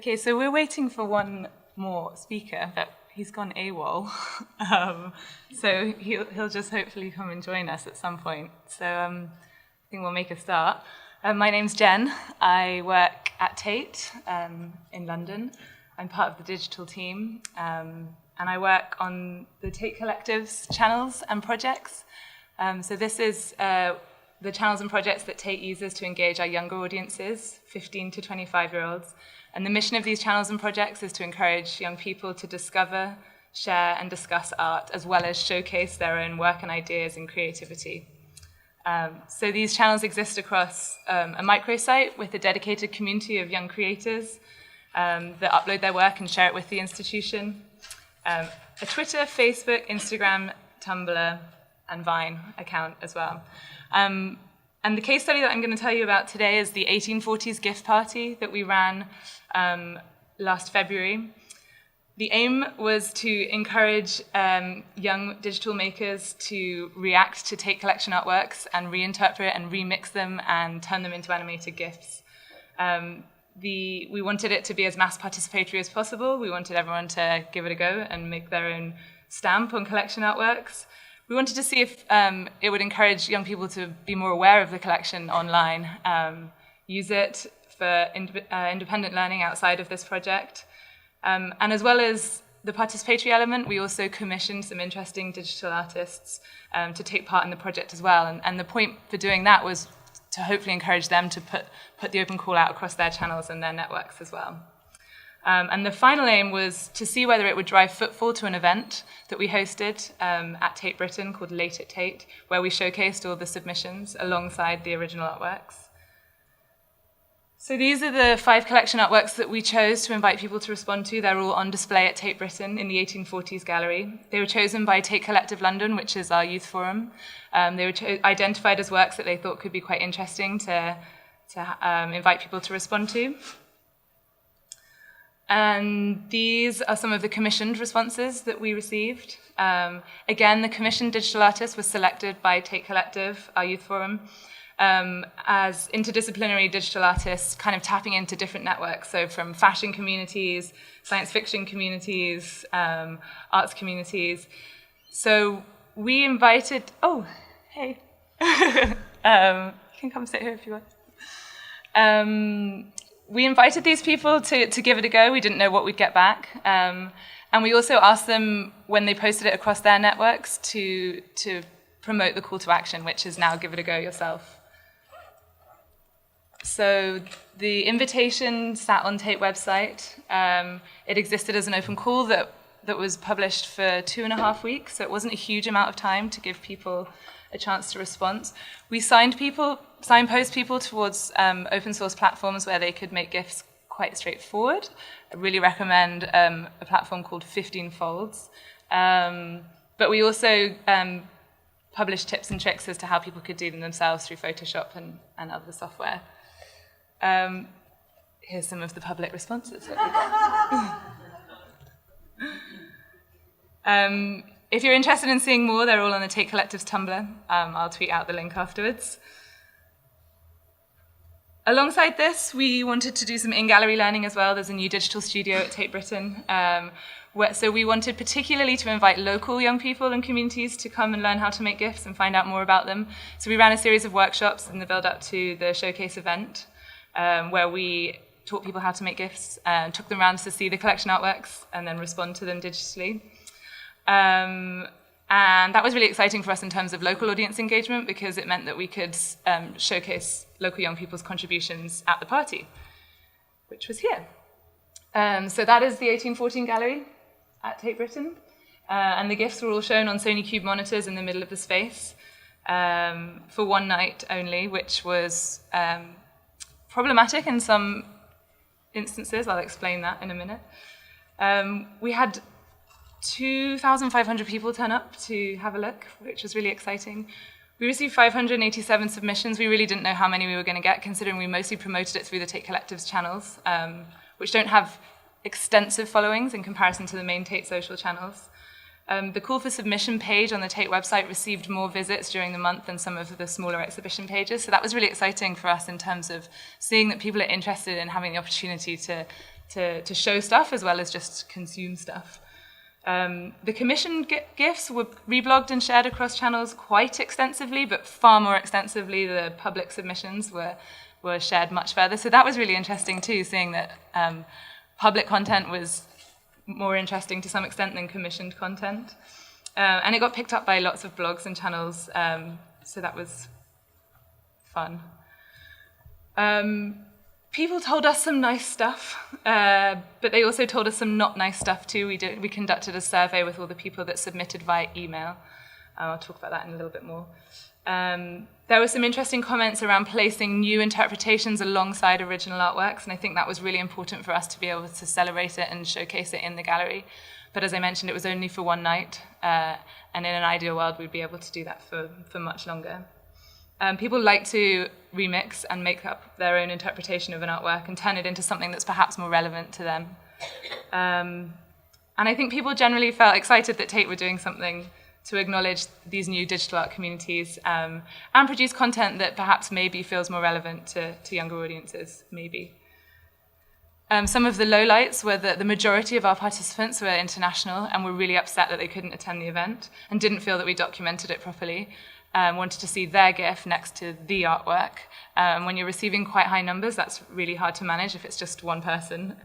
Okay, so we're waiting for one more speaker, but he's gone AWOL. So he'll just hopefully come and join us at some point. So I think we'll make a start. My name's Jen. I work at Tate in London. I'm part of the digital team, and I work on the Tate Collective's channels and projects. So this is the channels and projects that Tate uses to engage our younger audiences, 15 to 25-year-olds. And the mission of these channels and projects is to encourage young people to discover, share, and discuss art, as well as showcase their own work and ideas and creativity. So these channels exist across a microsite with a dedicated community of young creators that upload their work and share it with the institution, a Twitter, Facebook, Instagram, Tumblr, and Vine account as well. And the case study that I'm going to tell you about today is the 1840s GIF party that we ran last February. The aim was to encourage young digital makers to react to Tate collection artworks and reinterpret and remix them and turn them into animated GIFs. We wanted it to be as mass participatory as possible. We wanted everyone to give it a go and make their own stamp on collection artworks. We wanted to see if it would encourage young people to be more aware of the collection online, use it for independent learning outside of this project. And as well as the participatory element, we also commissioned some interesting digital artists to take part in the project as well. And the point for doing that was to hopefully encourage them to put the open call out across their channels and their networks as well. And the final aim was to see whether it would drive footfall to an event that we hosted at Tate Britain called Late at Tate, where we showcased all the submissions alongside the original artworks. So these are the 5 collection artworks that we chose to invite people to respond to. They're all on display at Tate Britain in the 1840s gallery. They were chosen by Tate Collective London, which is our youth forum. They were identified as works that they thought could be quite interesting to invite people to respond to. And these are some of the commissioned responses that we received. Again, the commissioned digital artist was selected by Tate Collective, our youth forum, as interdisciplinary digital artists kind of tapping into different networks. So from fashion communities, science fiction communities, arts communities. So we invited, oh, hey. You can come sit here if you want. We invited these people to give it a go. We didn't know what we'd get back. And we also asked them, when they posted it across their networks, to promote the call to action, which is now give it a go yourself. So the invitation sat on Tate website. It existed as an open call that was published for 2.5 weeks, so it wasn't a huge amount of time to give people a chance to respond. We signpost people towards open source platforms where they could make GIFs quite straightforward. I really recommend a platform called 15 Folds. But we also published tips and tricks as to how people could do them themselves through Photoshop and other software. Here's some of the public responses that we got. If you're interested in seeing more, they're all on the Tate Collective's Tumblr. I'll tweet out the link afterwards. Alongside this, we wanted to do some in-gallery learning as well. There's a new digital studio at Tate Britain. So we wanted particularly to invite local young people and communities to come and learn how to make GIFs and find out more about them. So we ran a series of workshops in the build-up to the showcase event, where we taught people how to make GIFs and took them around to see the collection artworks and then respond to them digitally. And that was really exciting for us in terms of local audience engagement because it meant that we could showcase local young people's contributions at the party, which was here. So that is the 1814 gallery at Tate Britain. And the GIFs were all shown on Sony Cube monitors in the middle of the space for one night only, which was problematic in some instances. I'll explain that in a minute. We had 2,500 people turn up to have a look, which was really exciting. We received 587 submissions. We really didn't know how many we were going to get, considering we mostly promoted it through the Tate Collective's channels, which don't have extensive followings in comparison to the main Tate social channels. The call for submission page on the Tate website received more visits during the month than some of the smaller exhibition pages, so that was really exciting for us in terms of seeing that people are interested in having the opportunity to to show stuff as well as just consume stuff. The commissioned GIFs were reblogged and shared across channels quite extensively, but far more extensively the public submissions were shared much further. So that was really interesting too, seeing that public content was more interesting to some extent than commissioned content. And it got picked up by lots of blogs and channels, so that was fun. People told us some nice stuff, but they also told us some not nice stuff too. We conducted a survey with all the people that submitted via email. I'll talk about that in a little bit more. There were some interesting comments around placing new interpretations alongside original artworks, and I think that was really important for us to be able to celebrate it and showcase it in the gallery. But as I mentioned, it was only for one night, and in an ideal world, we'd be able to do that for much longer. People like to remix and make up their own interpretation of an artwork and turn it into something that's perhaps more relevant to them. And I think people generally felt excited that Tate were doing something to acknowledge these new digital art communities and produce content that perhaps maybe feels more relevant to younger audiences, maybe. Some of the lowlights were that the majority of our participants were international and were really upset that they couldn't attend the event and didn't feel that we documented it properly. Wanted to see their GIF next to the artwork. When you're receiving quite high numbers, that's really hard to manage if it's just one person.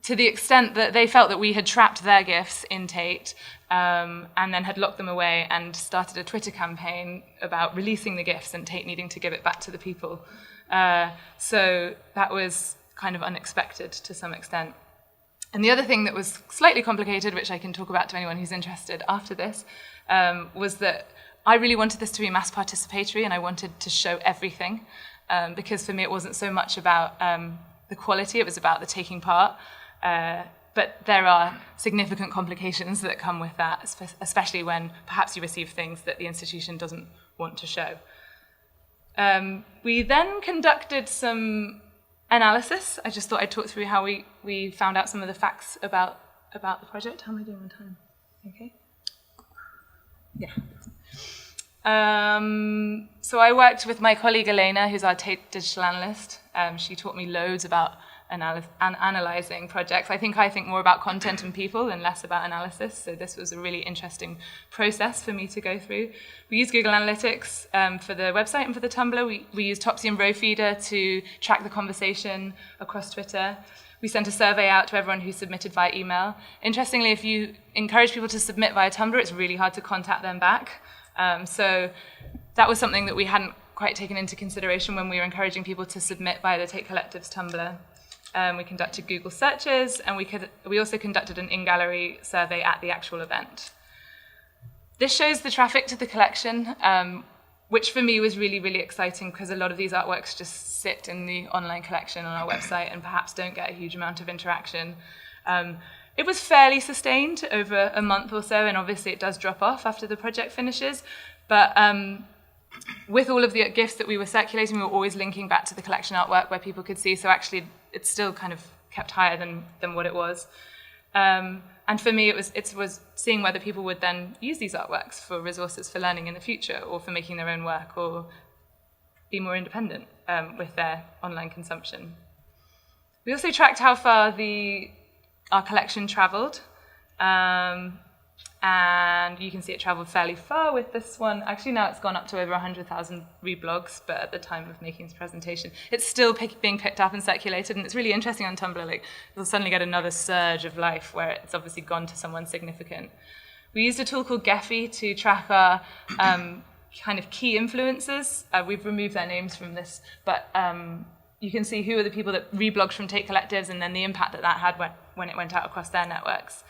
To the extent that they felt that we had trapped their GIFs in Tate and then had locked them away and started a Twitter campaign about releasing the GIFs and Tate needing to give it back to the people. So that was kind of unexpected to some extent. And the other thing that was slightly complicated, which I can talk about to anyone who's interested after this, was that I really wanted this to be mass participatory and I wanted to show everything because for me it wasn't so much about the quality, it was about the taking part. But there are significant complications that come with that, especially when perhaps you receive things that the institution doesn't want to show. We then conducted some analysis. I just thought I'd talk through how we found out some of the facts about the project. How am I doing on time? Okay. Yeah. So I worked with my colleague Elena, who's our Tate digital analyst. She taught me loads about analyzing projects. I think more about content and people and less about analysis. So this was a really interesting process for me to go through. We used Google Analytics for the website and for the Tumblr. We used Topsy and Rowfeeder to track the conversation across Twitter. We sent a survey out to everyone who submitted via email. Interestingly, if you encourage people to submit via Tumblr, it's really hard to contact them back. So that was something that we hadn't quite taken into consideration when we were encouraging people to submit via the Tate Collective's Tumblr. We conducted Google searches, and we also conducted an in-gallery survey at the actual event. This shows the traffic to the collection, which for me was really, really exciting because a lot of these artworks just sit in the online collection on our website and perhaps don't get a huge amount of interaction. It was fairly sustained over a month or so, and obviously it does drop off after the project finishes, but with all of the GIFs that we were circulating, we were always linking back to the collection artwork where people could see, so actually it's still kind of kept higher than what it was. And for me, it was seeing whether people would then use these artworks for resources for learning in the future or for making their own work or be more independent with their online consumption. We also tracked how far our collection traveled. And you can see it traveled fairly far with this one. Actually, now it's gone up to over 100,000 reblogs, but at the time of making this presentation, it's still being picked up and circulated, and it's really interesting on Tumblr. Like, you'll suddenly get another surge of life where it's obviously gone to someone significant. We used a tool called Gephi to track our kind of key influencers. We've removed their names from this, but you can see who are the people that reblogged from Tate Collectives and then the impact that had when it went out across their networks.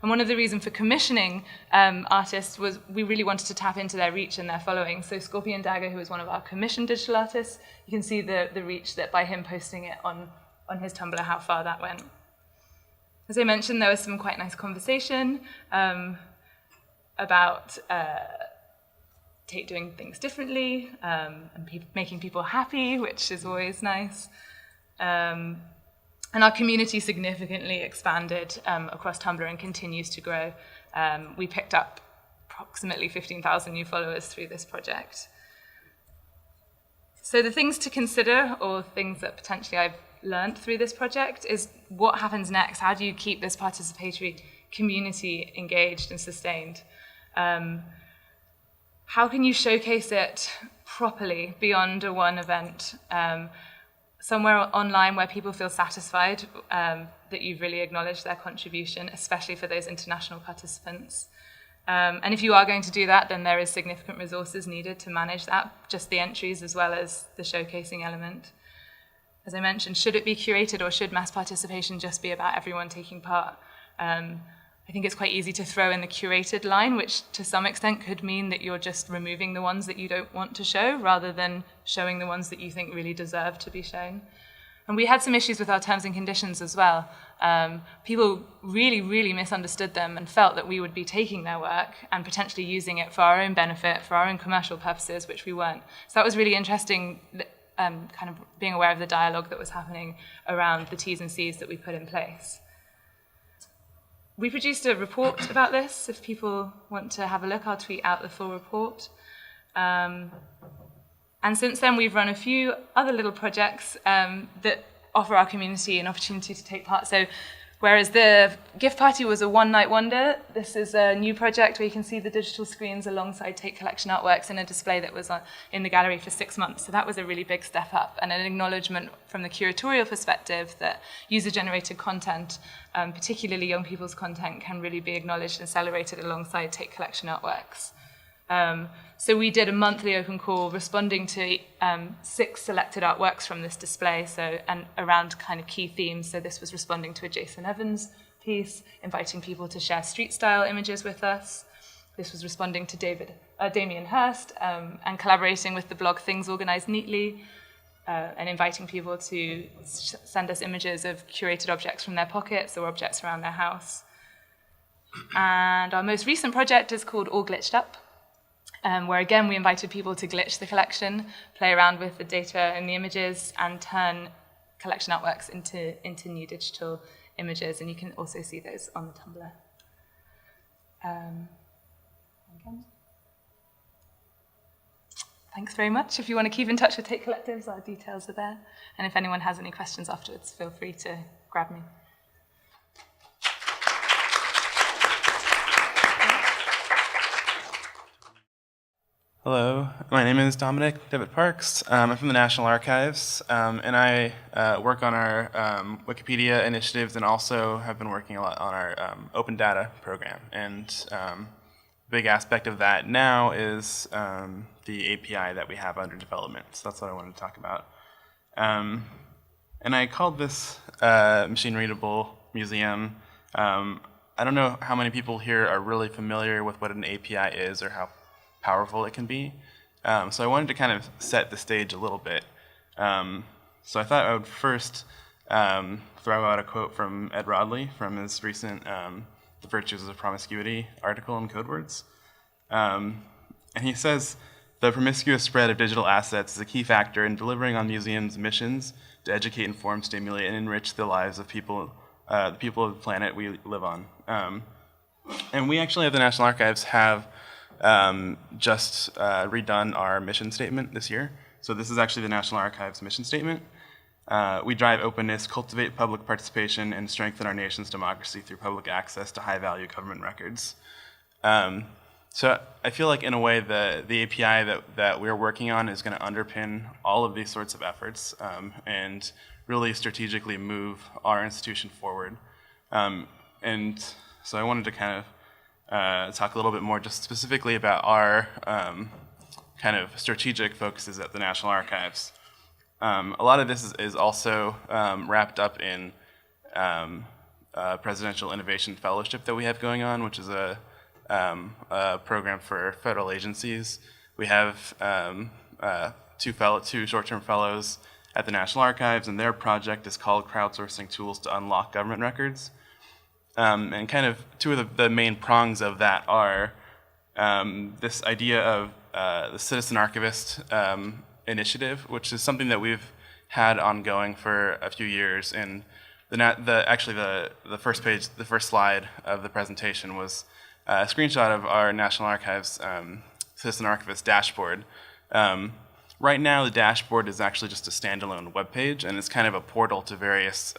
And one of the reasons for commissioning artists was we really wanted to tap into their reach and their following. So Scorpion Dagger, who was one of our commissioned digital artists, you can see the reach that by him posting it on his Tumblr, how far that went. As I mentioned, there was some quite nice conversation about Tate doing things differently and making people happy, which is always nice. And our community significantly expanded across Tumblr and continues to grow. We picked up approximately 15,000 new followers through this project. So the things to consider, or things that potentially I've learned through this project is what happens next. How do you keep this participatory community engaged and sustained? How can you showcase it properly beyond a one event? Somewhere online where people feel satisfied that you've really acknowledged their contribution, especially for those international participants. And if you are going to do that, then there is significant resources needed to manage that, just the entries as well as the showcasing element. As I mentioned, should it be curated or should mass participation just be about everyone taking part? I think it's quite easy to throw in the curated line, which to some extent could mean that you're just removing the ones that you don't want to show rather than showing the ones that you think really deserve to be shown. And we had some issues with our terms and conditions as well. People really, really misunderstood them and felt that we would be taking their work and potentially using it for our own benefit, for our own commercial purposes, which we weren't. So that was really interesting, kind of being aware of the dialogue that was happening around the T's and C's that we put in place. We produced a report about this. If people want to have a look, I'll tweet out the full report. And since then, we've run a few other little projects that offer our community an opportunity to take part. So whereas the GIF party was a one-night wonder, this is a new project where you can see the digital screens alongside Tate collection artworks in a display that was in the gallery for 6 months. So that was a really big step up and an acknowledgement from the curatorial perspective that user-generated content, particularly young people's content, can really be acknowledged and celebrated alongside Tate collection artworks. So we did a monthly open call responding to 6 selected artworks from this display, and around kind of key themes. So this was responding to a Jason Evans piece, inviting people to share street-style images with us. This was responding to Damien Hirst and collaborating with the blog Things Organized Neatly, and inviting people to send us images of curated objects from their pockets or objects around their house. And our most recent project is called All Glitched Up, where again we invited people to glitch the collection, play around with the data and the images, and turn collection artworks into new digital images. And you can also see those on the Tumblr. Thanks very much. If you want to keep in touch with Tate Collectives, our details are there. And if anyone has any questions afterwards, feel free to grab me. Hello, my name is Dominic, McDevitt-Parks. I'm from the National Archives, and I work on our Wikipedia initiatives and also have been working a lot on our open data program. And a big aspect of that now is the API that we have under development. So that's what I wanted to talk about. And I called this Machine-Readable Museum. I don't know how many people here are really familiar with what an API is or how powerful it can be. So I wanted to kind of set the stage a little bit. So I thought I would first throw out a quote from Ed Rodley from his recent The Virtues of Promiscuity article in CodeWords. And he says, "The promiscuous spread of digital assets is a key factor in delivering on museums' missions to educate, inform, stimulate, and enrich the lives of people, the people of the planet we live on." And we actually at the National Archives have just redone our mission statement this year. So this is actually the National Archives mission statement. We drive openness, cultivate public participation, and strengthen our nation's democracy through public access to high-value government records. So I feel like in a way the API that we're working on is going to underpin all of these sorts of efforts and really strategically move our institution forward. And so I wanted to kind of talk a little bit more just specifically about our kind of strategic focuses at the National Archives. A lot of this is also wrapped up in Presidential Innovation Fellowship that we have going on, which is a program for federal agencies. We have two short-term fellows at the National Archives, and their project is called Crowdsourcing Tools to Unlock Government Records. And kind of two of the main prongs of that are this idea of the Citizen Archivist initiative, which is something that we've had ongoing for a few years. And actually the first page, the first slide of the presentation was a screenshot of our National Archives Citizen Archivist dashboard, right now the dashboard is actually just a standalone web page, and it's kind of a portal to various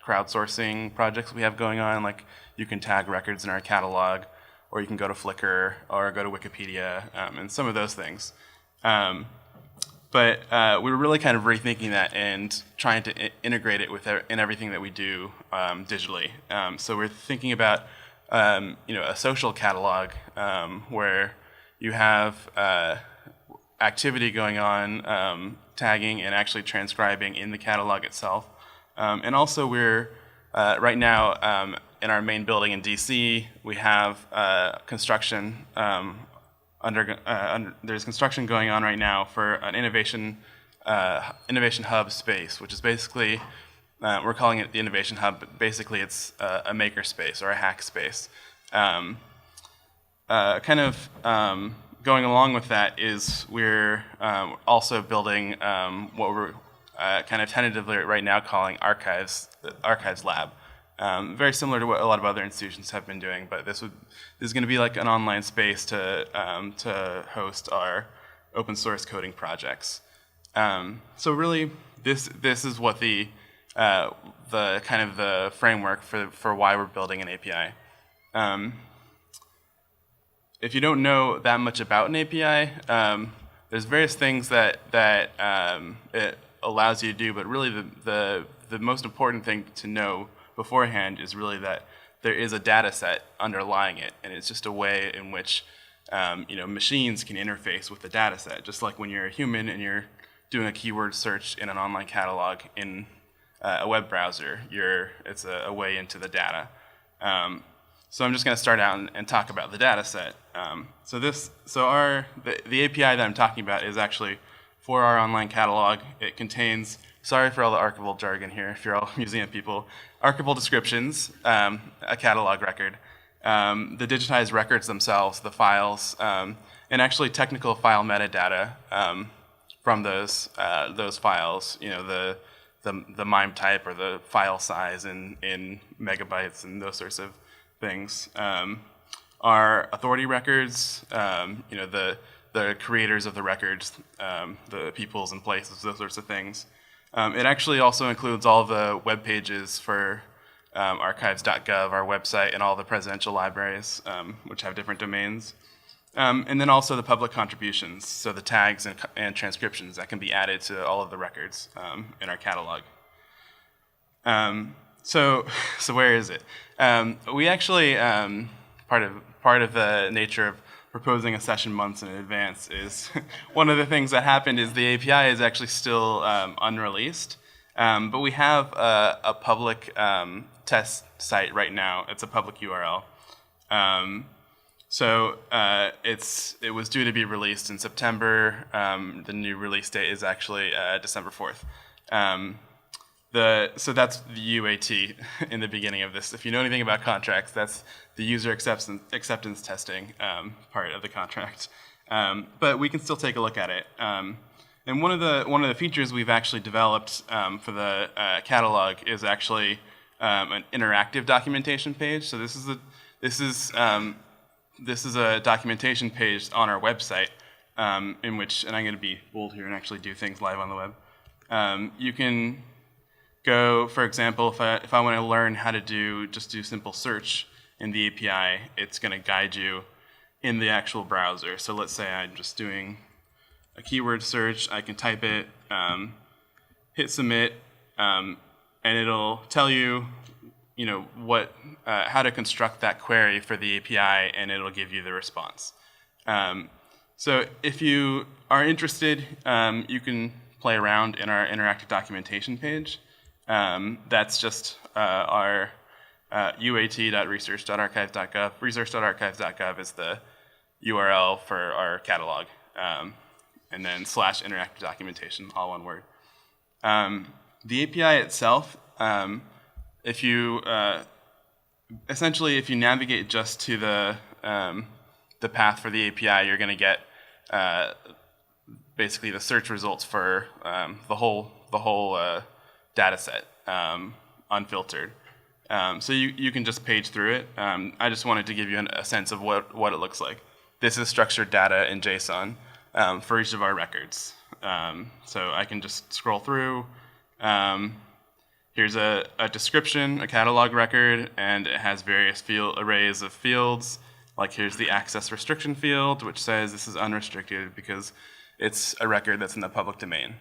crowdsourcing projects we have going on. Like you can tag records in our catalog, or you can go to Flickr or go to Wikipedia, and some of those things. But we were really kind of rethinking that and trying to integrate it in everything that we do digitally. So we're thinking about a social catalog where you have activity going on, tagging and actually transcribing in the catalog itself. And also we're right now in our main building in DC, we have construction there's construction going on right now for an innovation hub space, which is basically, we're calling it the innovation hub, but basically it's a maker space or a hack space. Going along with that is we're also building what we're kind of tentatively right now calling the Archives Lab. Very similar to what a lot of other institutions have been doing, but this is going to be like an online space to host our open source coding projects. So really, this is what the kind of the framework for why we're building an API. If you don't know that much about an API, there's various things that it allows you to do, but really the most important thing to know beforehand is really that there is a data set underlying it, and it's just a way in which machines can interface with the data set. Just like when you're a human and you're doing a keyword search in an online catalog in a web browser, it's a way into the data. So I'm just going to start out and talk about the data set. The API that I'm talking about is actually for our online catalog. It contains, sorry for all the archival jargon here if you're all museum people, archival descriptions, a catalog record, the digitized records themselves, the files, and actually technical file metadata from those files, the MIME type or the file size in megabytes and those sorts of things. Our authority records, the creators of the records, the peoples and places, those sorts of things. It actually also includes all the web pages for archives.gov, our website, and all the presidential libraries, which have different domains. And then also the public contributions, so the tags and transcriptions that can be added to all of the records in our catalog. So where is it? We actually, part of the nature of proposing a session months in advance is one of the things that happened is the API is actually still unreleased, but we have a public test site right now. It's a public URL. It was due to be released in September. The new release date is actually December 4th. So that's the UAT in the beginning of this. If you know anything about contracts, that's the user acceptance testing part of the contract. But we can still take a look at it. And one of the features we've actually developed for the catalog is actually an interactive documentation page. So this is a documentation page on our website in which, and I'm going to be bold here and actually do things live on the web. You can go, for example, if I want to learn how to do simple search in the API, it's going to guide you in the actual browser. So let's say I'm just doing a keyword search. I can type it, hit submit, and it'll tell you, how to construct that query for the API, and it'll give you the response. So if you are interested, you can play around in our interactive documentation page. That's just our uat.research.archives.gov. Research.archives.gov is the URL for our catalog, and then /interactive documentation, all one word. The API itself, if you navigate just to the path for the API, you're going to get basically the search results for the whole data set, unfiltered. So you can just page through it. I just wanted to give you a sense of what it looks like. This is structured data in JSON for each of our records. So I can just scroll through. Here's a description, a catalog record, and it has various arrays of fields. Like here's the access restriction field, which says this is unrestricted because it's a record that's in the public domain.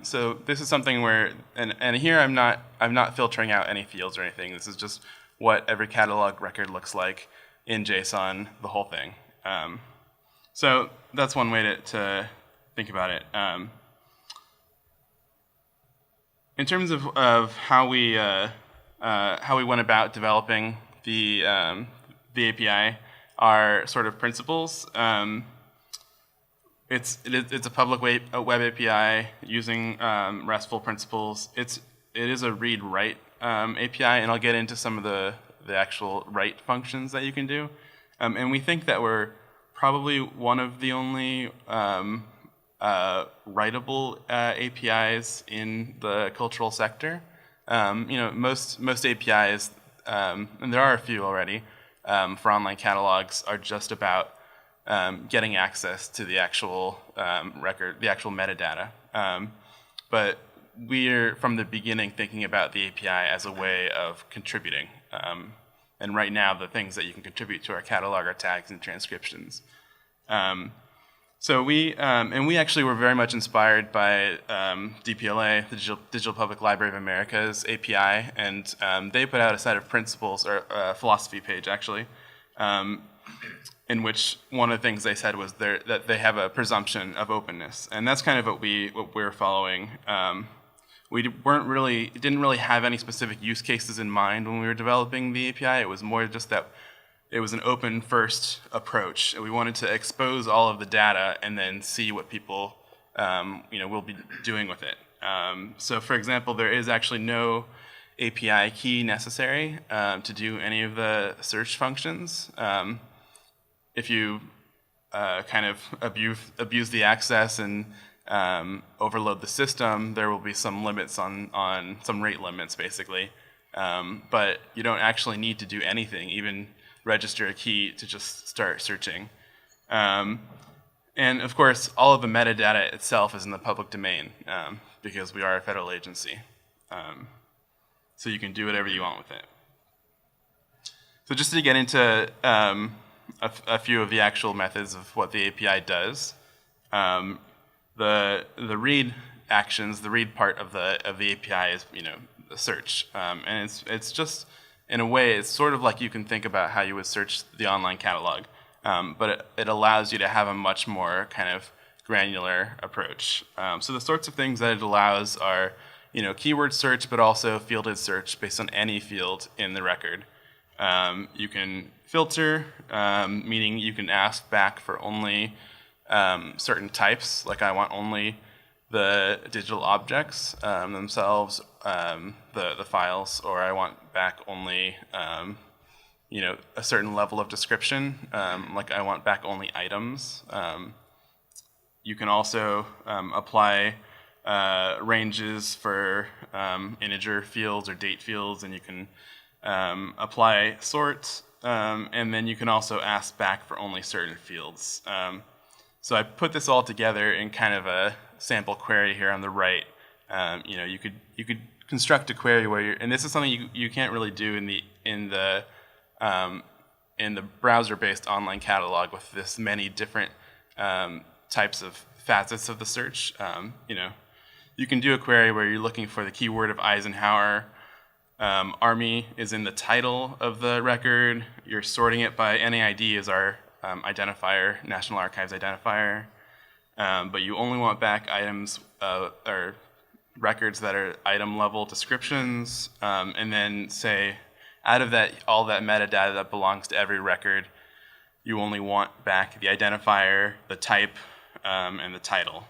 So this is something where, and here I'm not filtering out any fields or anything. This is just what every catalog record looks like in JSON, the whole thing. So that's one way to think about it. In terms of how we went about developing the API, our sort of principles. It's a public web API using RESTful principles. It is a read-write API, and I'll get into some of the actual write functions that you can do. And we think that we're probably one of the only writable APIs in the cultural sector. Most APIs, and there are a few already, for online catalogs are just about getting access to the actual record, the actual metadata. But we're, from the beginning, thinking about the API as a way of contributing. And right now, the things that you can contribute to our catalog are tags and transcriptions. So we actually were very much inspired by DPLA, the Digital Public Library of America's API, and they put out a set of principles, or a philosophy page actually, in which one of the things they said was that they have a presumption of openness, and that's kind of what we're following. We didn't really have any specific use cases in mind when we were developing the API. It was more just that it was an open first approach. We wanted to expose all of the data and then see what people will be doing with it. So for example, there is actually no API key necessary to do any of the search functions. If you kind of abuse the access and overload the system, there will be some limits on some rate limits basically. But you don't actually need to do anything, even register a key to just start searching. And of course, all of the metadata itself is in the public domain because we are a federal agency. So you can do whatever you want with it. So just to get into a few of the actual methods of what the API does, the read actions, the read part of the API is the search, and it's just, in a way, it's sort of like you can think about how you would search the online catalog, but it allows you to have a much more kind of granular approach. So the sorts of things that it allows are, keyword search, but also fielded search based on any field in the record. You can filter, meaning you can ask back for only certain types, like I want only the digital objects themselves, the files, or I want back only a certain level of description, like I want back only items. You can also apply ranges for integer fields or date fields, and you can apply sort, and then you can also ask back for only certain fields. So I put this all together in kind of a sample query here on the right. You could construct a query where and this is something you can't really do in the browser-based online catalog with this many different types of facets of the search. You can do a query where you're looking for the keyword of Eisenhower. Army is in the title of the record. You're sorting it by NAID is our identifier, National Archives identifier. But you only want back items or records that are item level descriptions, and then say out of that, all that metadata that belongs to every record, you only want back the identifier, the type, and the title.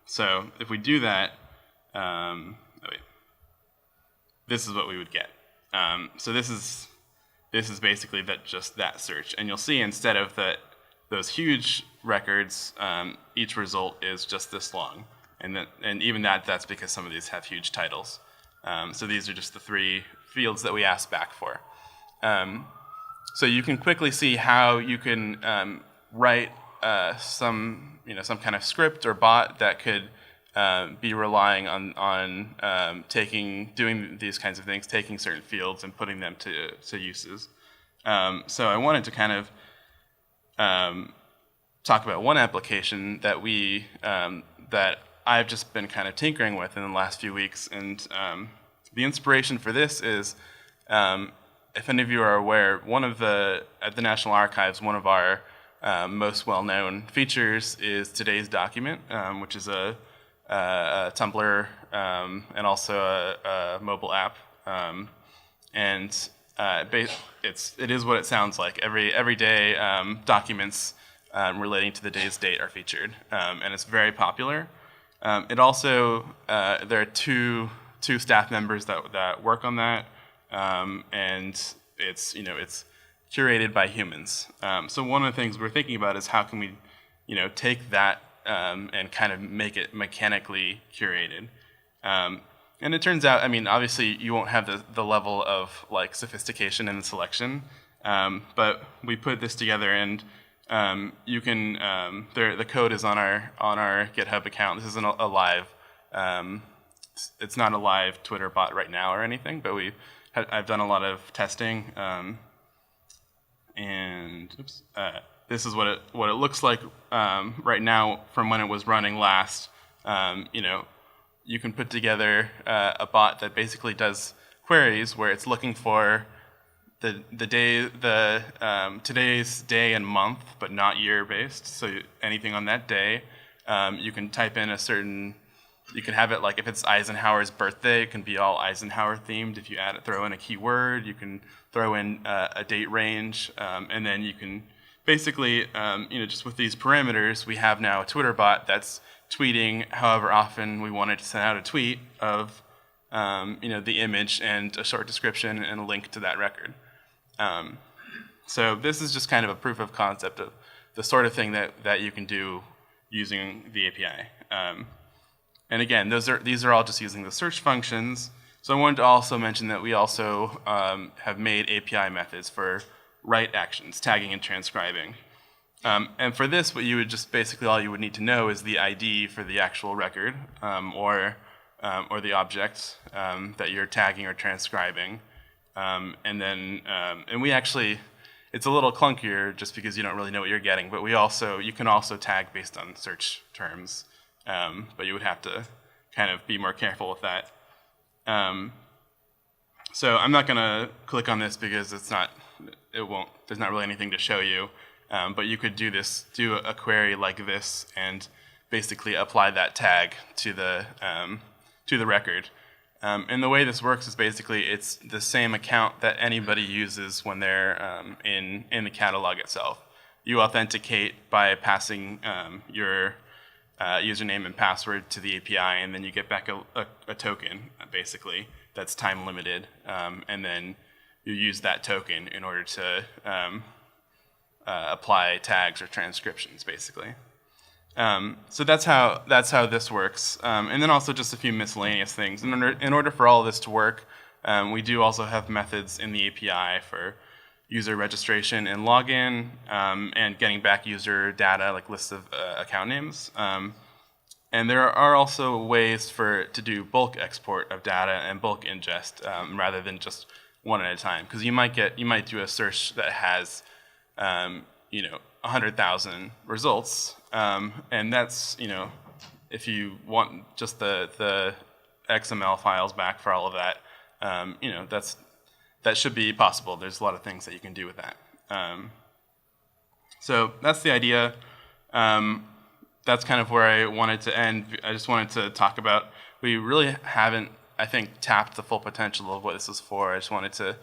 So if we do that, this is what we would get. So this is basically just that search, and you'll see instead of those huge records, each result is just this long, and even that's because some of these have huge titles. So these are just the 3 fields that we asked back for. So you can quickly see how you can write some kind of script or bot that could be relying on doing these kinds of things, taking certain fields and putting them to uses. So I wanted to kind of talk about one application that that I've just been kind of tinkering with in the last few weeks, and the inspiration for this is, if any of you are aware, at the National Archives, one of our most well-known features is Today's Document, which is a Tumblr and also a mobile app, and it is what it sounds like. Every day, documents relating to the day's date are featured, and it's very popular. It also there are two staff members that work on that, and it's curated by humans. So one of the things we're thinking about is how can we take that and kind of make it mechanically curated. And it turns out, I mean, obviously you won't have the level of like sophistication in the selection, but we put this together, and you can. The code is on our GitHub account. This isn't a live. It's not a live Twitter bot right now or anything, but I've done a lot of testing, and this is what it looks like right now from when it was running last. You can put together a bot that basically does queries where it's looking for today's day and month, but not year based. So anything on that day, you can type in you can have it like if it's Eisenhower's birthday, it can be all Eisenhower themed. If you throw in a keyword, you can throw in a date range, and then you can basically, just with these parameters, we have now a Twitter bot that's tweeting however often we wanted to send out a tweet of, the image and a short description and a link to that record. So this is just kind of a proof of concept of the sort of thing that you can do using the API. And again, these are all just using the search functions. So I wanted to also mention that we also have made API methods for write actions, tagging and transcribing. And for this, all you would need to know is the ID for the actual record or the object that you're tagging or transcribing. And we actually, it's a little clunkier just because you don't really know what you're getting, but you can also tag based on search terms, but you would have to kind of be more careful with that. So I'm not gonna click on this because there's not really anything to show you, but you could do a query like this and basically apply that tag to the record. And the way this works is basically it's the same account that anybody uses when they're in the catalog itself. You authenticate by passing your username and password to the API, and then you get back a token, basically, that's time limited, and then you use that token in order to apply tags or transcriptions, basically. So that's how this works, and then also just a few miscellaneous things. In order for all of this to work, we do also have methods in the API for user registration and login, and getting back user data, like lists of account names. And there are also ways to do bulk export of data and bulk ingest rather than just one at a time, because you might do a search that has 100,000 results, and that's if you want just the XML files back for all of that, that should be possible. There's a lot of things that you can do with that. So that's the idea. That's kind of where I wanted to end. I just wanted to talk about, we really haven't, I think, tapped the full potential of what this is for. I just wanted to,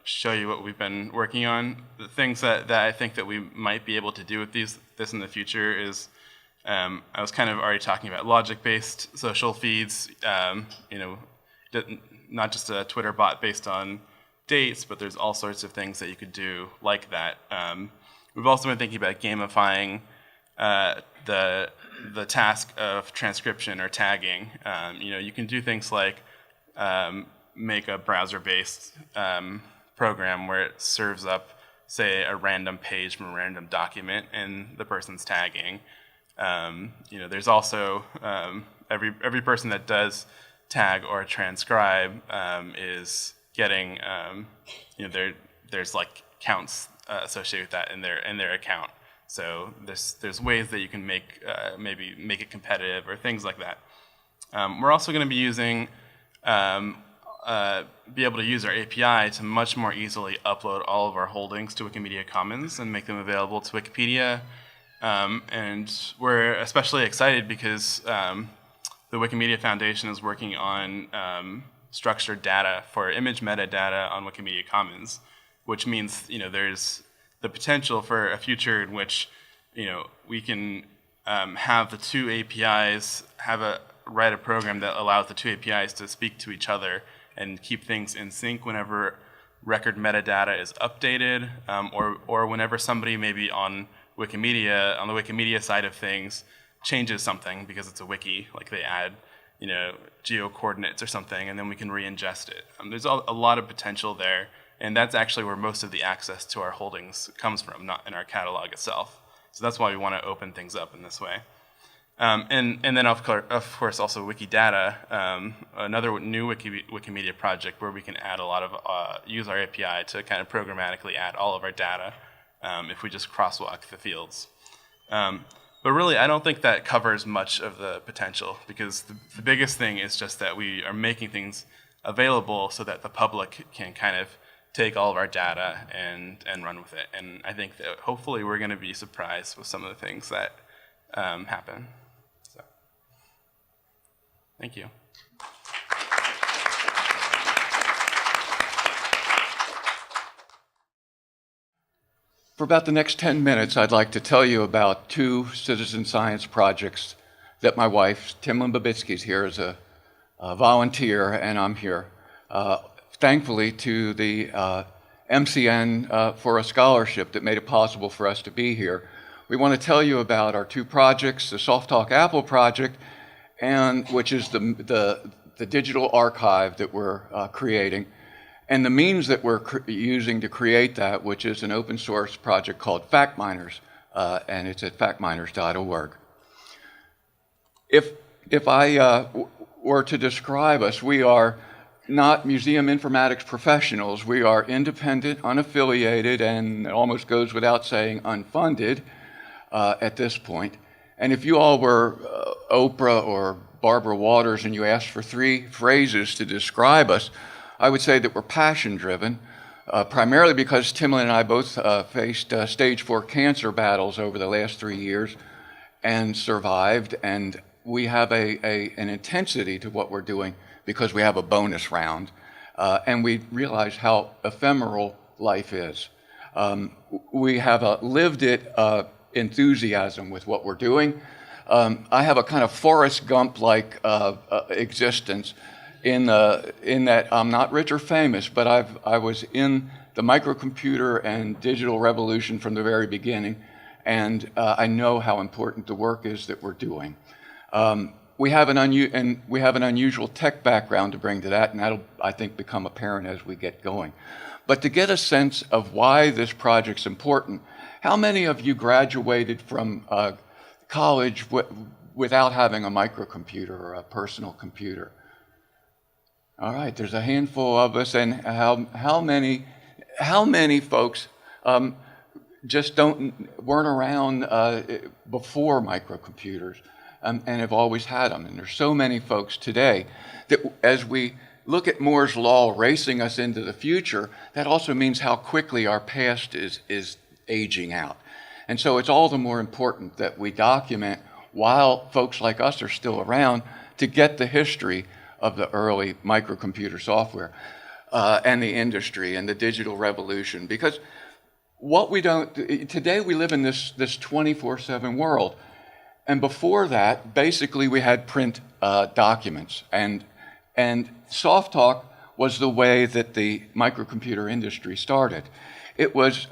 show you what we've been working on. The things that I think that we might be able to do with this in the future is, I was kind of already talking about logic-based social feeds, not just a Twitter bot based on dates, but there's all sorts of things that you could do like that. We've also been thinking about gamifying the task of transcription or tagging. You can do things like make a browser-based program where it serves up say, a random page from a random document and the person's tagging. There's also every person that does tag or transcribe is getting there's like counts associated with that in their account. So there's ways that you can maybe make it competitive or things like that. We're also going to be using be able to use our API to much more easily upload all of our holdings to Wikimedia Commons and make them available to Wikipedia. And we're especially excited because the Wikimedia Foundation is working on structured data for image metadata on Wikimedia Commons, which means there's the potential for a future in which we can have the two APIs write a program that allows the two APIs to speak to each other and keep things in sync whenever record metadata is updated, or whenever somebody maybe on the Wikimedia side of things changes something because it's a wiki, like they add geo coordinates or something, and then we can re-ingest it. There's a lot of potential there, and that's actually where most of the access to our holdings comes from, not in our catalog itself. So that's why we want to open things up in this way. And then of course also Wikidata, another new Wikimedia project where we can add a lot of use our API to kind of programmatically add all of our data if we just crosswalk the fields. But really, I don't think that covers much of the potential, because the biggest thing is just that we are making things available so that the public can kind of take all of our data and run with it. And I think that hopefully we're going to be surprised with some of the things that happen. So, thank you. For about the next 10 minutes, I'd like to tell you about two citizen science projects that my wife, Timlin Babitsky, is here as a volunteer, and I'm here, thankfully, to the MCN for a scholarship that made it possible for us to be here. We want to tell you about our two projects, the SOFTALK Apple project, which is the digital archive that we're creating, and the means that we're using to create that, which is an open source project called FactMiners, and it's at factminers.org. If I were to describe us, we are not museum informatics professionals. We are independent, unaffiliated, and it almost goes without saying unfunded at this point. And if you all were Oprah or Barbara Waters and you asked for 3 phrases to describe us, I would say that we're passion-driven, primarily because Timlin and I both faced stage 4 cancer battles over the last 3 years and survived, and we have an intensity to what we're doing because we have a bonus round, and we realize how ephemeral life is. We have a lived-it enthusiasm with what we're doing. I have a kind of Forrest Gump-like existence in that I'm not rich or famous, but I was in the microcomputer and digital revolution from the very beginning, and I know how important the work is that we're doing. We have an unusual tech background to bring to that, and that'll, I think, become apparent as we get going. But to get a sense of why this project's important, how many of you graduated from college without having a microcomputer or a personal computer? All right, there's a handful of us, and how many folks just weren't around before microcomputers and have always had them? And there's so many folks today that as we look at Moore's Law racing us into the future, that also means how quickly our past is aging out. And so it's all the more important that we document while folks like us are still around to get the history of the early microcomputer software and the industry and the digital revolution. Because today we live in this 24/7 world. And before that, basically we had print documents. And SOFTALK was the way that the microcomputer industry started. It was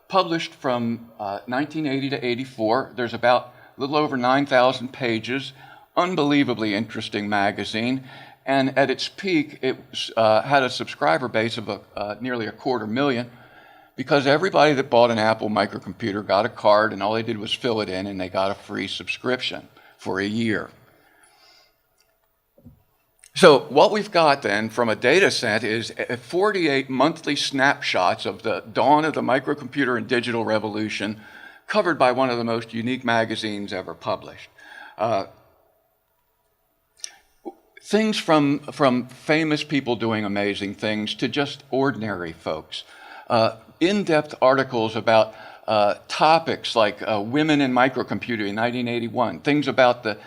published from 1980 to 84. There's about a little over 9,000 pages. Unbelievably interesting magazine, and at its peak, it had a subscriber base of nearly 250,000. because everybody that bought an Apple microcomputer got a card, and all they did was fill it in, and they got a free subscription for a year. So what we've got then from a data set is 48 monthly snapshots of the dawn of the microcomputer and digital revolution, covered by one of the most unique magazines ever published. Things from famous people doing amazing things to just ordinary folks. In-depth articles about topics like women in microcomputing in 1981, things about the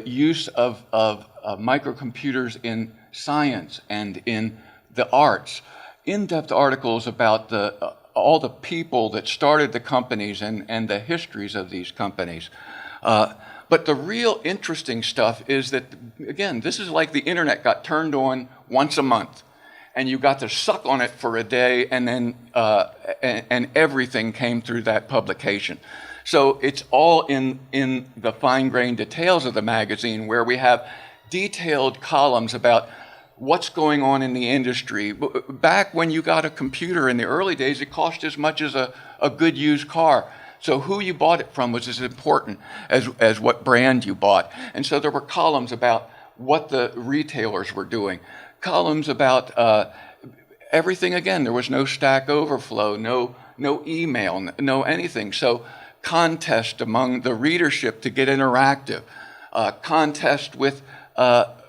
use of microcomputers in science and in the arts, in-depth articles about all the people that started the companies and the histories of these companies. But the real interesting stuff is that, again, this is like the internet got turned on once a month, and you got to suck on it for a day, and then and everything came through that publication. So it's all in the fine-grained details of the magazine, where we have detailed columns about what's going on in the industry. Back when you got a computer in the early days, it cost as much as a good used car. So who you bought it from was as important as what brand you bought. And so there were columns about what the retailers were doing, columns about everything. Again, there was no Stack Overflow, no email, no anything. So contest among the readership to get interactive, contest with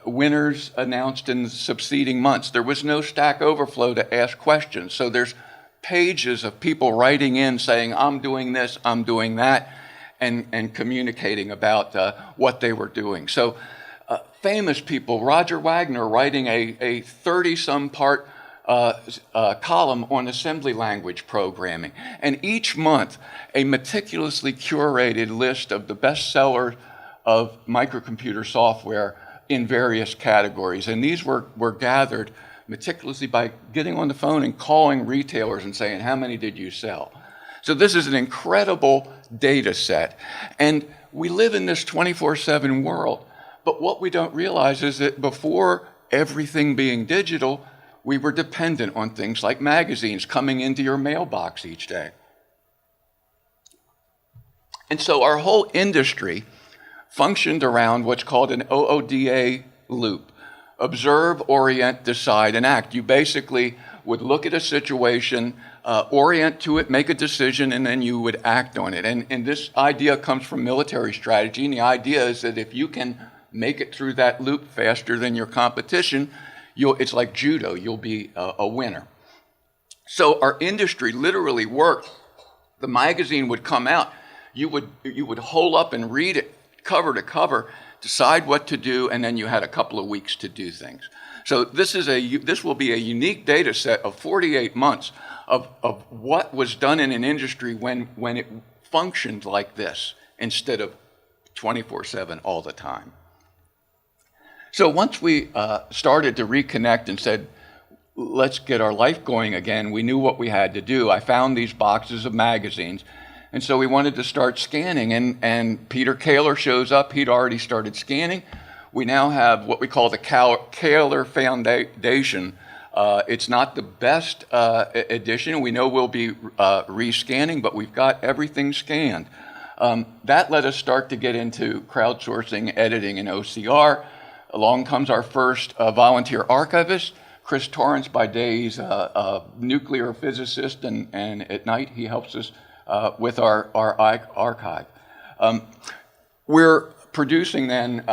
winners announced in the succeeding months. There was no Stack Overflow to ask questions. So there's pages of people writing in saying, I'm doing this, I'm doing that, and communicating about what they were doing. So famous people, Roger Wagner writing a 30-some part column on assembly language programming. And each month, a meticulously curated list of the best sellers of microcomputer software in various categories. And these were gathered meticulously by getting on the phone and calling retailers and saying, how many did you sell? So this is an incredible data set. And we live in this 24/7 world. But what we don't realize is that before everything being digital, we were dependent on things like magazines coming into your mailbox each day. And so our whole industry functioned around what's called an OODA loop. Observe, orient, decide, and act. You basically would look at a situation, orient to it, make a decision, and then you would act on it. And this idea comes from military strategy, and the idea is that if you can make it through that loop faster than your competition, it's like judo, you'll be a winner. So our industry literally worked. The magazine would come out, you would hole up and read it cover to cover, decide what to do, and then you had a couple of weeks to do things. So this will be a unique data set of 48 months of what was done in an industry when it functioned like this instead of 24/7 all the time. So once we started to reconnect and said, let's get our life going again, we knew what we had to do. I found these boxes of magazines. And so we wanted to start scanning, and Peter Kaler shows up. He'd already started scanning. We now have what we call the Kaler Foundation. It's not the best edition. We know we'll be rescanning, but we've got everything scanned. That let us start to get into crowdsourcing, editing, and OCR. Along comes our first volunteer archivist. Chris Torrance by day, he's a nuclear physicist, and at night he helps us with our archive. We're producing then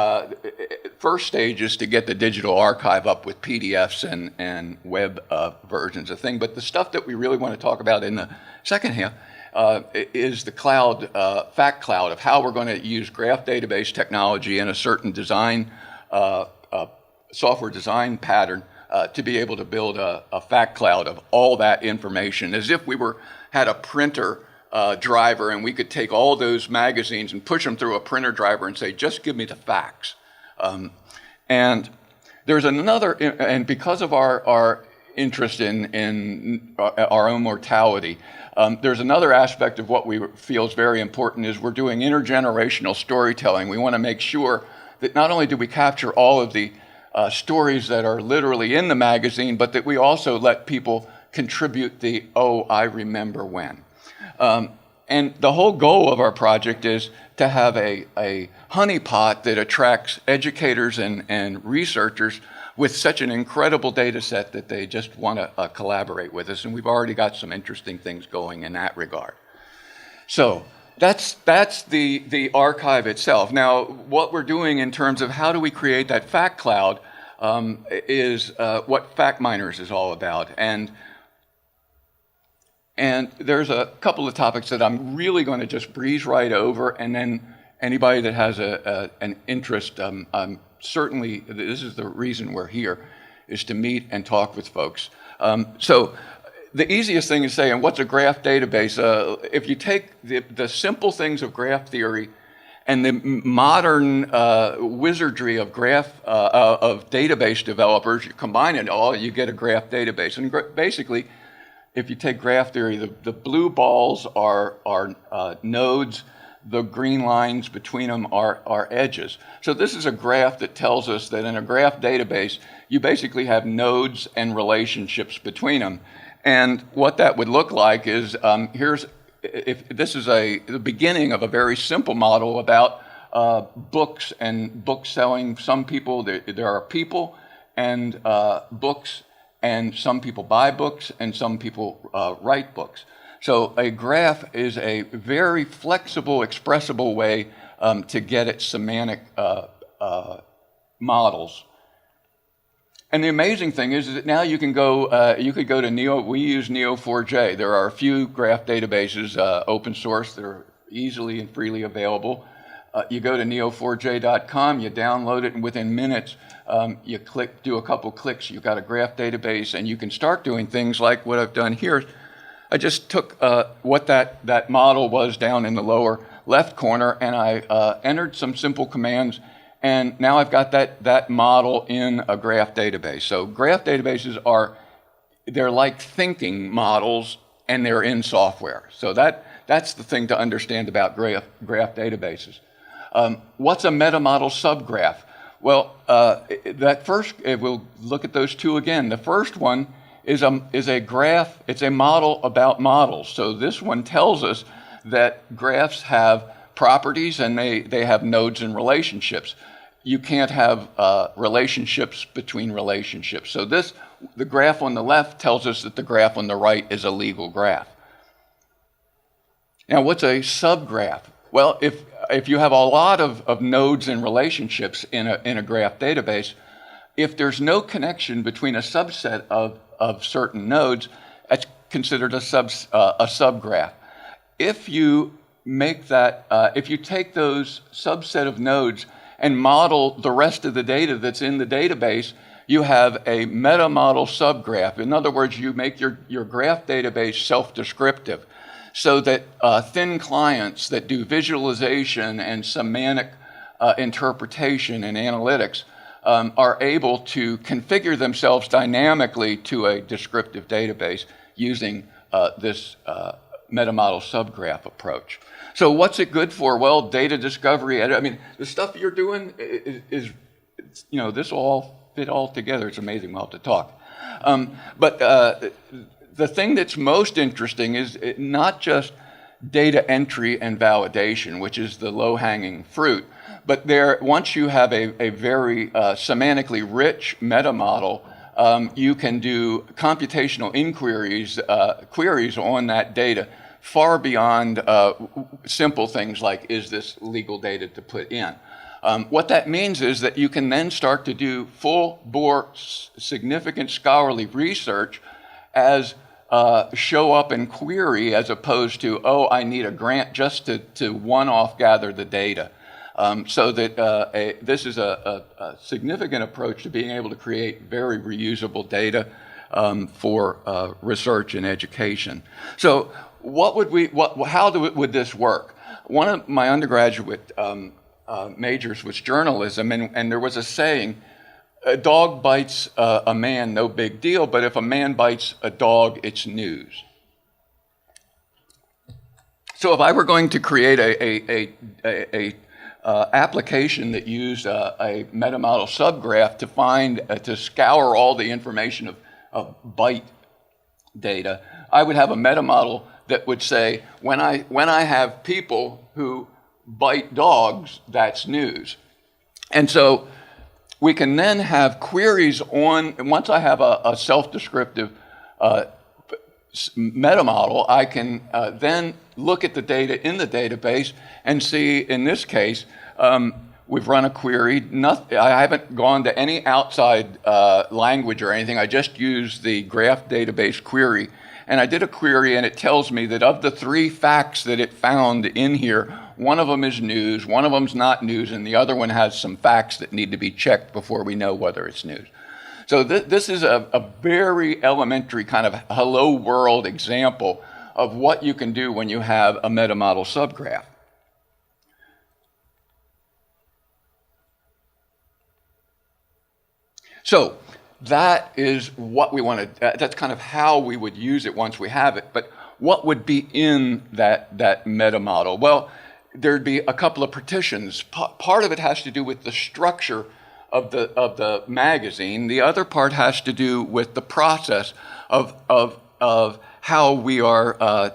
first stage is to get the digital archive up with PDFs and web versions of things. But the stuff that we really want to talk about in the second half is the cloud, fact cloud, of how we're going to use graph database technology and a certain design, software design pattern to be able to build a fact cloud of all that information, as if we had a printer driver, and we could take all those magazines and push them through a printer driver and say, just give me the facts. And there's another, and because of our interest in our own mortality, there's another aspect of what we feel is very important is we're doing intergenerational storytelling. We want to make sure that not only do we capture all of the stories that are literally in the magazine, but that we also let people contribute the, oh, I remember when. And the whole goal of our project is to have a honeypot that attracts educators and researchers with such an incredible data set that they just want to collaborate with us. And we've already got some interesting things going in that regard. So that's the archive itself. Now, what we're doing in terms of how do we create that fact cloud is what FactMiners is all about. And there's a couple of topics that I'm really going to just breeze right over, and then anybody that has an interest, certainly this is the reason we're here, is to meet and talk with folks. So the easiest thing is saying, what's a graph database? If you take the simple things of graph theory and the modern wizardry of of database developers, you combine it all, you get a graph database. And basically, if you take graph theory, the blue balls are nodes, the green lines between them are edges. So this is a graph that tells us that in a graph database, you basically have nodes and relationships between them. And what that would look like is, this is the beginning of a very simple model about books and book selling. Some people, there are people and books, and some people buy books and some people write books. So a graph is a very flexible, expressible way to get at semantic models. And the amazing thing is that now you can go, you could go to we use Neo4j. There are a few graph databases, open source, that are easily and freely available. You go to neo4j.com, you download it, and within minutes, you do a couple clicks, you've got a graph database, and you can start doing things like what I've done here. I just took what that model was down in the lower left corner, and I entered some simple commands, and now I've got that model in a graph database. So graph databases they're like thinking models, and they're in software. So that's the thing to understand about graph databases. What's a metamodel subgraph? Well, we'll look at those two again. The first one is a graph. It's a model about models. So this one tells us that graphs have properties and they have nodes and relationships. You can't have relationships between relationships. So the graph on the left tells us that the graph on the right is a legal graph. Now, what's a subgraph? Well, if you have a lot of nodes and relationships in a graph database, if there's no connection between a subset of certain nodes, that's considered a subgraph. If you make that, if you take those subset of nodes and model the rest of the data that's in the database, you have a metamodel subgraph. In other words, you make your graph database self-descriptive, so that thin clients that do visualization and semantic interpretation and analytics are able to configure themselves dynamically to a descriptive database using this metamodel subgraph approach. So what's it good for? Well, data discovery. I mean, the stuff you're doing is this will all fit all together. It's amazing. We'll have to talk. But the thing that's most interesting is not just data entry and validation, which is the low-hanging fruit, but once you have a very semantically rich metamodel, you can do computational inquiries, queries on that data far beyond simple things like, is this legal data to put in? What that means is that you can then start to do full-bore, significant scholarly research as show up and query, as opposed to, oh, I need a grant just to one-off gather the data. So that this is a significant approach to being able to create very reusable data for research and education. So how would this work? One of my undergraduate majors was journalism, and there was a saying, a dog bites a man, no big deal, but if a man bites a dog, it's news. So if I were going to create a application that used a metamodel subgraph to scour all the information of bite data, I would have a metamodel that would say, when I have people who bite dogs, that's news. And so we can then have queries on, and once I have a self-descriptive metamodel, I can then look at the data in the database and see, in this case, we've run a query. I haven't gone to any outside language or anything. I just used the graph database query. And I did a query, and it tells me that of the 3 facts that it found in here, one of them is news, one of them's not news, and the other one has some facts that need to be checked before we know whether it's news. So this is a very elementary kind of hello world example of what you can do when you have a metamodel subgraph. So that is what we want to, that's kind of how we would use it once we have it. But what would be in that meta model? Well, there'd be a couple of partitions. Part of it has to do with the structure of the magazine. The other part has to do with the process of how we are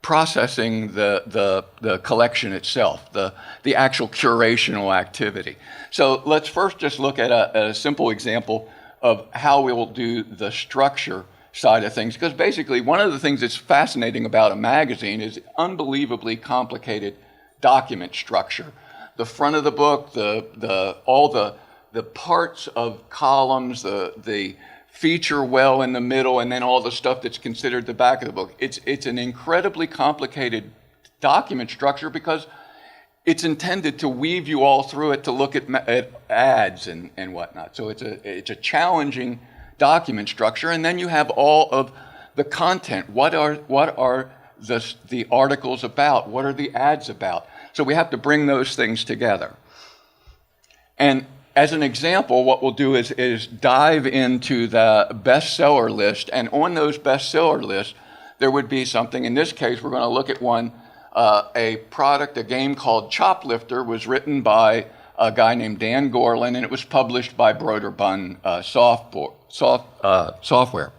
processing the collection itself, the actual curational activity. So let's first just look at a simple example of how we will do the structure side of things, because basically one of the things that's fascinating about a magazine is unbelievably complicated document structure. The front of the book, all the parts of columns, the feature well in the middle, and then all the stuff that's considered the back of the book. It's an incredibly complicated document structure because it's intended to weave you all through it to look at ads and whatnot. So it's a challenging document structure, and then you have all of the content. What are the articles about? What are the ads about? So we have to bring those things together. And as an example, what we'll do is dive into the bestseller list, and on those bestseller lists, there would be something. In this case, we're going to look at one, a game called Choplifter, was written by a guy named Dan Gorlin, and it was published by Broderbund Software.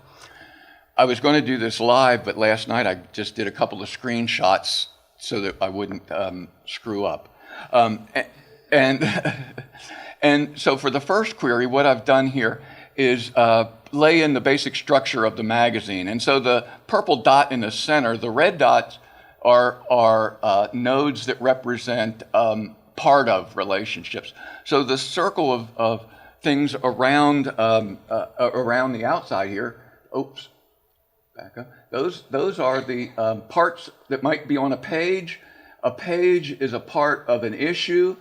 I was going to do this live, but last night I just did a couple of screenshots so that I wouldn't screw up. And so for the first query, what I've done here is lay in the basic structure of the magazine. And so the purple dot in the center, the red dots are nodes that represent part of relationships. So the circle of things around the outside here, oops, back up. Those are the parts that might be on a page. A page is a part of an issue.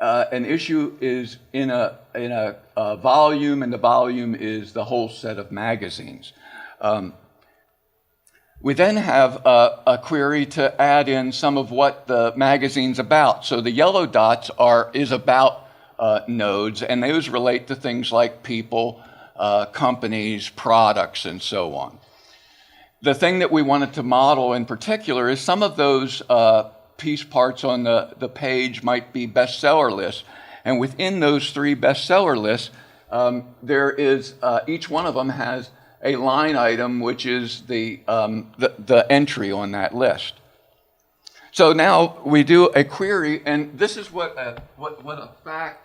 An issue is in a volume, and the volume is the whole set of magazines. We then have a query to add in some of what the magazine's about. So the yellow dots is about nodes, and those relate to things like people, companies, products, and so on. The thing that we wanted to model in particular is some of those piece parts on the page might be bestseller lists. And within those 3 bestseller lists, there is, each one of them has a line item, which is the entry on that list. So now we do a query, and this is what a fact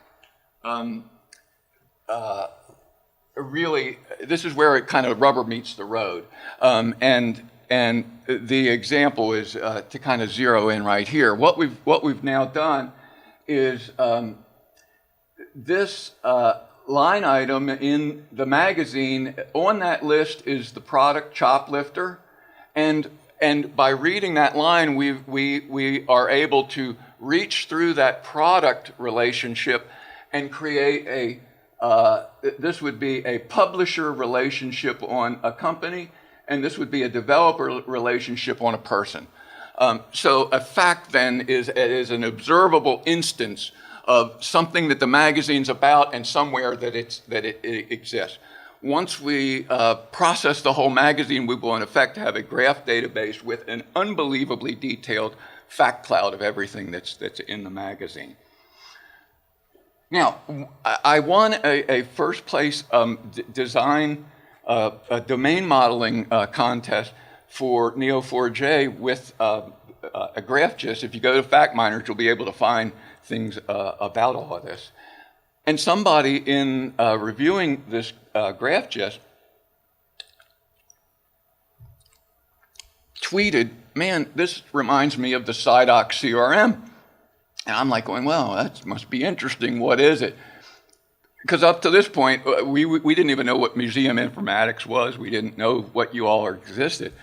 really, this is where it kind of rubber meets the road. And the example is to kind of zero in right here. What we've now done is this line item in the magazine, on that list is the product Choplifter, and by reading that line, we are able to reach through that product relationship and create this would be a publisher relationship on a company, and this would be a developer relationship on a person. So a fact then is an observable instance of something that the magazine's about and somewhere that it exists. Once we process the whole magazine, we will in effect have a graph database with an unbelievably detailed fact cloud of everything that's in the magazine. Now, I won a first place design a domain modeling contest for Neo4j with a graph gist. If you go to FactMiners, you'll be able to find things about all of this. And somebody in reviewing this graph gist tweeted, "Man, this reminds me of the SIDOC CRM." And I'm like going, well, that must be interesting. What is it? Because up to this point, we didn't even know what museum informatics was. We didn't know what you all existed.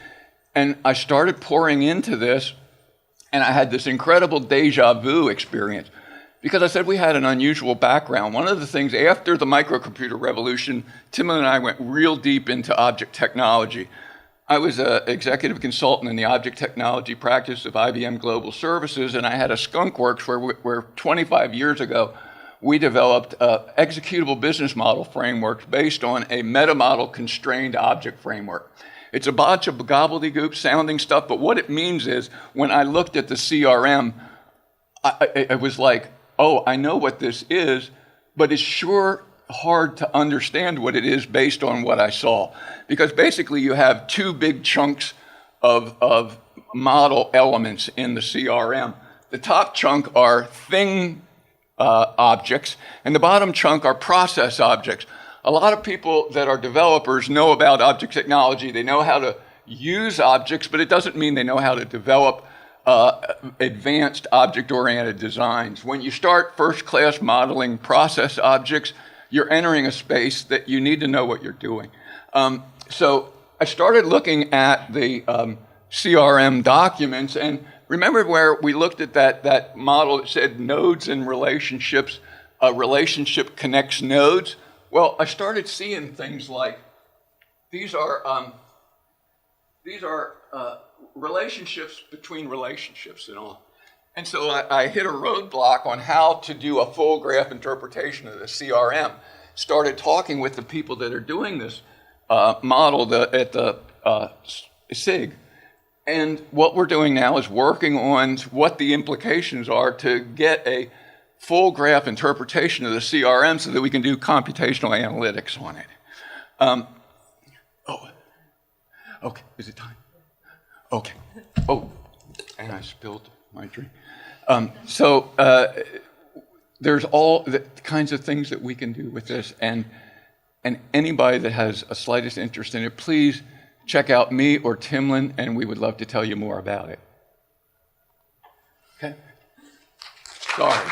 And I started pouring into this, and I had this incredible deja vu experience. Because I said we had an unusual background. One of the things after the microcomputer revolution, Tim and I went real deep into object technology. I was an executive consultant in the object technology practice of IBM Global Services, and I had a skunk works where 25 years ago, we developed executable business model frameworks based on a metamodel constrained object framework. It's a bunch of gobbledygook sounding stuff, but what it means is when I looked at the CRM, I was like, oh, I know what this is, but it's sure hard to understand what it is based on what I saw. Because basically you have two big chunks of model elements in the CRM. The top chunk are thing objects, and the bottom chunk are process objects. A lot of people that are developers know about object technology. They know how to use objects, but it doesn't mean they know how to develop advanced object-oriented designs. When you start first-class modeling process objects, you're entering a space that you need to know what you're doing. So I started looking at the CRM documents, and remember where we looked at that model that said nodes and relationships, a relationship connects nodes? Well, I started seeing things like these are relationships between relationships and all. And so I hit a roadblock on how to do a full graph interpretation of the CRM. Started talking with the people that are doing this model at the SIG. And what we're doing now is working on what the implications are to get a full graph interpretation of the CRM so that we can do computational analytics on it. Okay, is it time? Okay. Oh, and I spilled my drink. There's all the kinds of things that we can do with this, and anybody that has a slightest interest in it, please check out me or Timlin, and we would love to tell you more about it. Okay? Sorry.